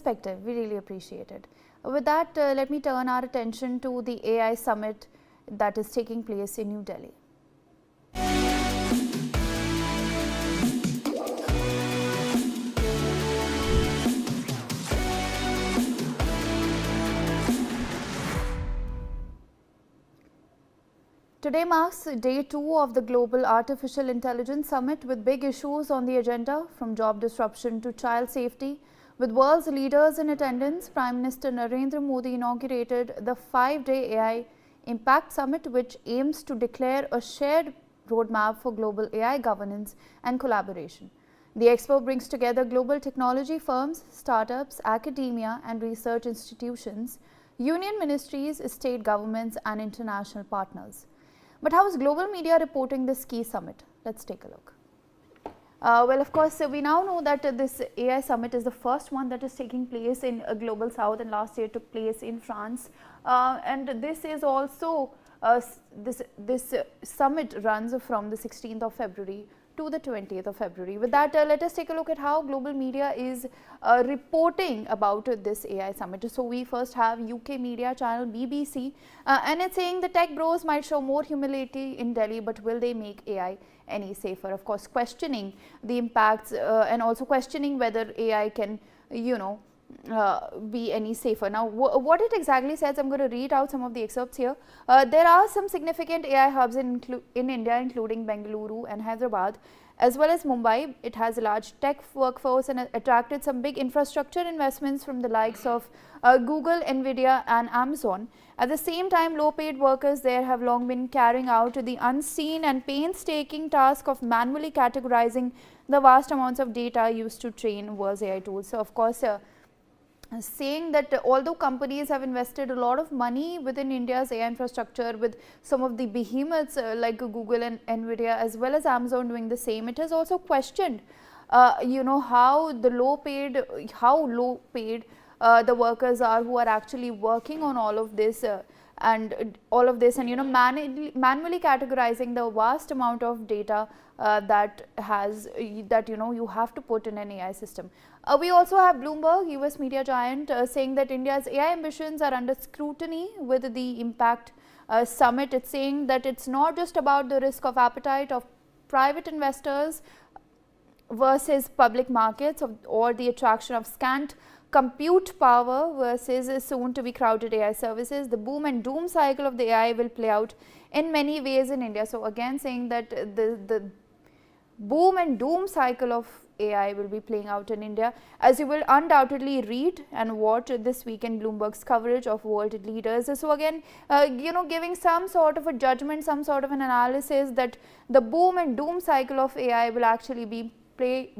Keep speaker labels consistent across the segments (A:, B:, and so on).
A: perspective. We really appreciate it. With that, let me turn our attention to the AI summit that is taking place in New Delhi. Today marks day 2 of the Global Artificial Intelligence Summit with big issues on the agenda, from job disruption to child safety. With world's leaders in attendance, Prime Minister Narendra Modi inaugurated the 5-day AI Impact Summit, which aims to declare a shared roadmap for global AI governance and collaboration. The expo brings together global technology firms, startups, academia and research institutions, union ministries, state governments and international partners. But how is global media reporting this key summit? Let's take a look. Well, of course, we now know that this AI summit is the first one that is taking place in Global South, and last year took place in France. And this is also, this summit runs from the 16th of February to the 20th of February. With that, let us take a look at how global media is reporting about this AI summit. So, we first have UK media channel BBC, and it's saying the tech bros might show more humility in Delhi, but will they make AI any safer? Of course, questioning the impacts and also questioning whether AI can, be any safer. Now, what it exactly says, I'm going to read out some of the excerpts here. There are some significant AI hubs in India, including Bengaluru and Hyderabad, as well as Mumbai. It has a large tech workforce and attracted some big infrastructure investments from the likes of Google, Nvidia and Amazon. At the same time, low-paid workers there have long been carrying out the unseen and painstaking task of manually categorizing the vast amounts of data used to train world's AI tools. So, of course, saying that although companies have invested a lot of money within India's AI infrastructure, with some of the behemoths like Google and Nvidia as well as Amazon doing the same, it has also questioned how low paid the workers are who are actually working on all of this and manually categorizing the vast amount of data that you have to put in an AI system. We also have Bloomberg, US media giant, saying that India's AI ambitions are under scrutiny with the Impact Summit. It's saying that it's not just about the risk of appetite of private investors versus public markets or the attraction of scant compute power versus soon to be crowded AI services. The boom and doom cycle of the AI will play out in many ways in India. So, again saying that the boom and doom cycle of AI will be playing out in India, as you will undoubtedly read and watch this week in Bloomberg's coverage of world leaders. So, again giving some sort of a judgment, some sort of an analysis that the boom and doom cycle of AI will actually play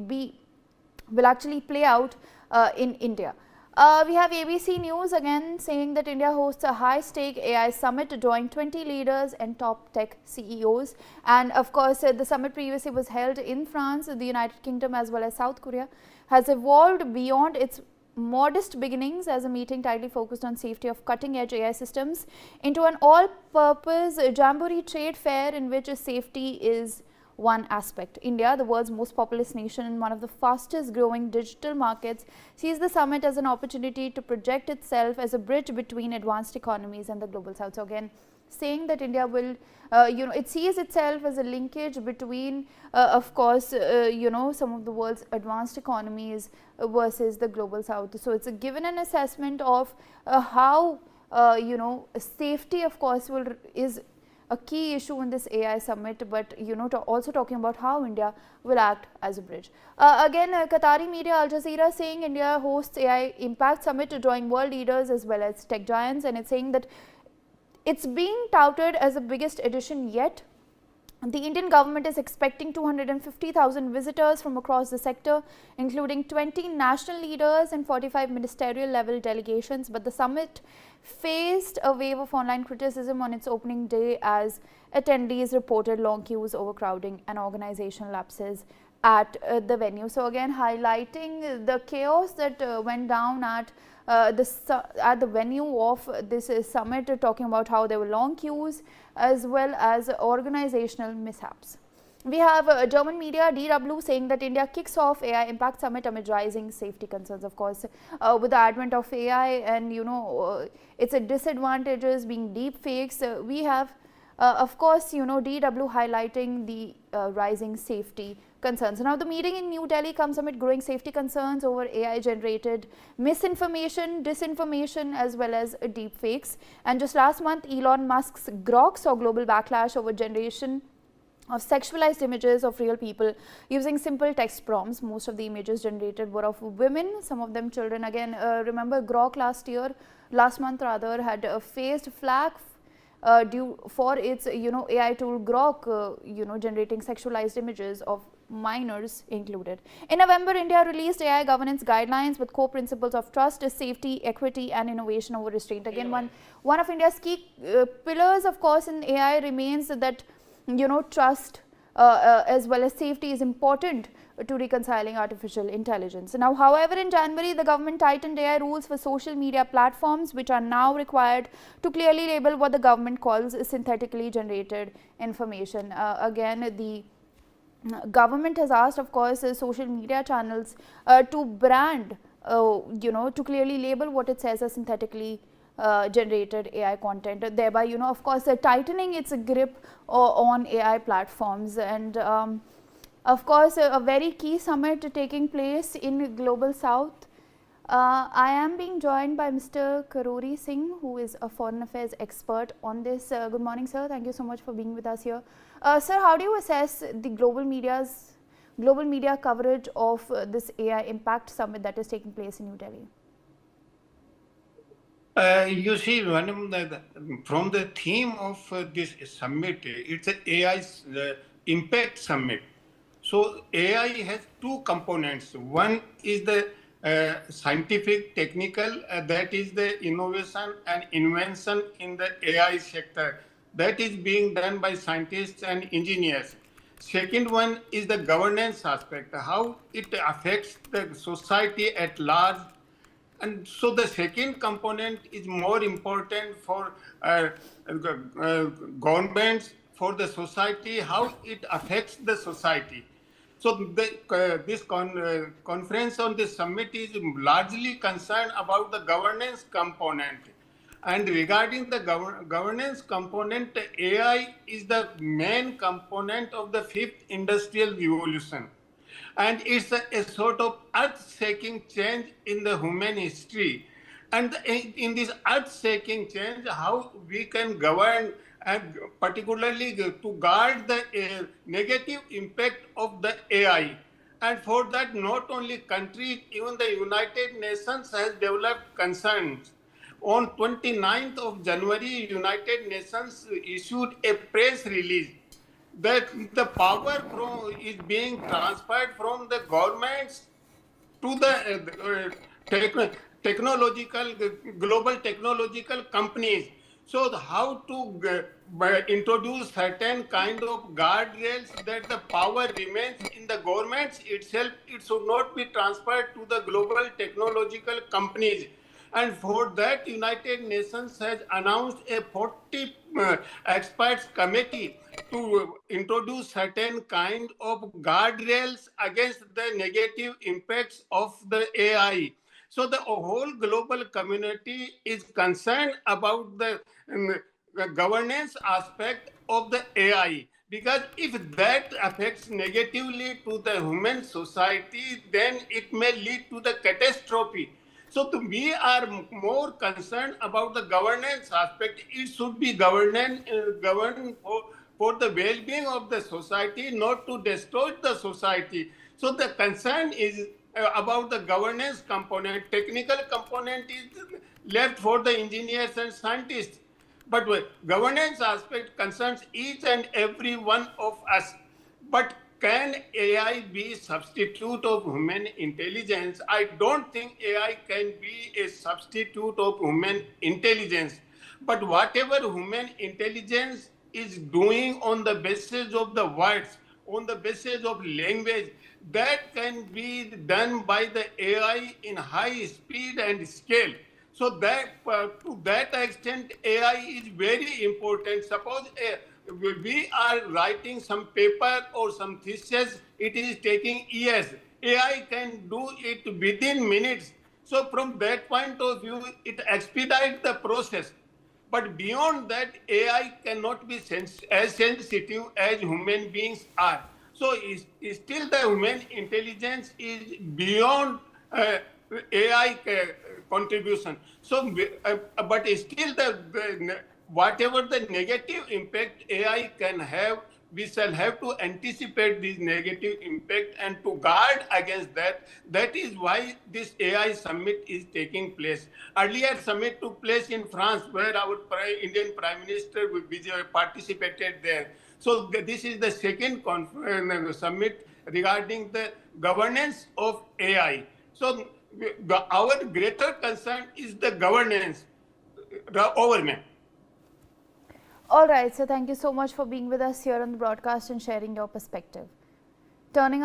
A: out in India. We have ABC News again saying that India hosts a high-stake AI summit drawing 20 leaders and top tech CEOs. And of course, the summit previously was held in France, the United Kingdom as well as South Korea, has evolved beyond its modest beginnings as a meeting tightly focused on safety of cutting-edge AI systems into an all-purpose jamboree trade fair in which safety is one aspect. India, the world's most populous nation and one of the fastest growing digital markets, sees the summit as an opportunity to project itself as a bridge between advanced economies and the global south. So, again saying that India will, it sees itself as a linkage between of course, some of the world's advanced economies versus the global south. So, it's given an assessment of how safety of course is a key issue in this AI summit, but also talking about how India will act as a bridge. Again, Qatari media Al Jazeera saying India hosts AI Impact Summit drawing world leaders as well as tech giants, and it's saying that it's being touted as the biggest edition yet. The Indian government is expecting 250,000 visitors from across the sector, including 20 national leaders and 45 ministerial level delegations. But the summit faced a wave of online criticism on its opening day as attendees reported long queues, overcrowding and organizational lapses at the venue. So, again highlighting the chaos that went down at the venue of this summit, talking about how there were long queues as well as organizational mishaps. We have German media DW saying that India kicks off AI Impact Summit amid rising safety concerns. Of course, with the advent of AI and its disadvantages being deep fakes, we have of course DW highlighting the rising safety concerns. Now the meeting in New Delhi comes amid growing safety concerns over AI generated misinformation, disinformation as well as deep fakes. And just last month Elon Musk's Grok saw global backlash over generation of sexualized images of real people using simple text prompts. Most of the images generated were of women, some of them children. Again, remember Grok last month rather, had faced flag due for its AI tool Grok generating sexualized images of minors included. In November, India released AI governance guidelines with core principles of trust, safety, equity and innovation over restraint. Again, one of India's key pillars of course in AI remains that trust as well as safety is important to reconciling artificial intelligence. Now, however, in January, the government tightened AI rules for social media platforms, which are now required to clearly label what the government calls synthetically generated information. Again, the government has asked, of course, social media channels to brand, to clearly label what it says as synthetically generated AI content, thereby of course tightening its grip on AI platforms. And of course a very key summit taking place in Global South. I am being joined by Mr. Karori Singh, who is a foreign affairs expert on this. Good morning sir, thank you so much for being with us here. Sir, how do you assess the global media coverage of this AI Impact Summit that is taking place in New Delhi?
B: You see, from the theme of this summit, it's an AI Impact Summit. So AI has two components. One is the scientific, technical, that is the innovation and invention in the AI sector. That is being done by scientists and engineers. Second one is the governance aspect, how it affects the society at large. And so the second component is more important for governments, for the society, how it affects the society. So this conference on this summit is largely concerned about the governance component. And regarding the governance component, AI is the main component of the fifth industrial revolution. And it's a sort of earth-shaking change in the human history. And in this earth-shaking change, how we can govern, and particularly to guard the negative impact of the AI. And for that, not only countries, even the United Nations has developed concerns. On 29th of January, United Nations issued a press release that the power is being transferred from the governments to the technological, global technological companies. So how to introduce certain kind of guardrails that the power remains in the governments itself, it should not be transferred to the global technological companies. And for that, United Nations has announced a 40 experts committee to introduce certain kind of guardrails against the negative impacts of the AI. So the whole global community is concerned about the governance aspect of the AI. Because if that affects negatively to the human society, then it may lead to the catastrophe. So we are more concerned about the governance aspect. It should be governed for the well-being of the society, not to destroy the society. So the concern is about the governance component. Technical component is left for the engineers and scientists. But governance aspect concerns each and every one of us. But can AI be substitute of human intelligence? I don't think AI can be a substitute of human intelligence. But whatever human intelligence is doing on the basis of the words, on the basis of language, that can be done by the AI in high speed and scale. So that to that extent, AI is very important. Suppose we are writing some paper or some thesis, it is taking years. AI can do it within minutes. So from that point of view, it expedites the process. But beyond that, AI cannot be as sensitive as human beings are. So still the human intelligence is beyond AI contribution. So, but still whatever the negative impact AI can have, we shall have to anticipate this negative impact and to guard against that. That is why this AI summit is taking place. Earlier summit took place in France, where our Indian Prime Minister participated there. So this is the second summit regarding the governance of AI. So our greater concern is the governance over me.
A: All right, so thank you so much for being with us here on the broadcast and sharing your perspective. Turning our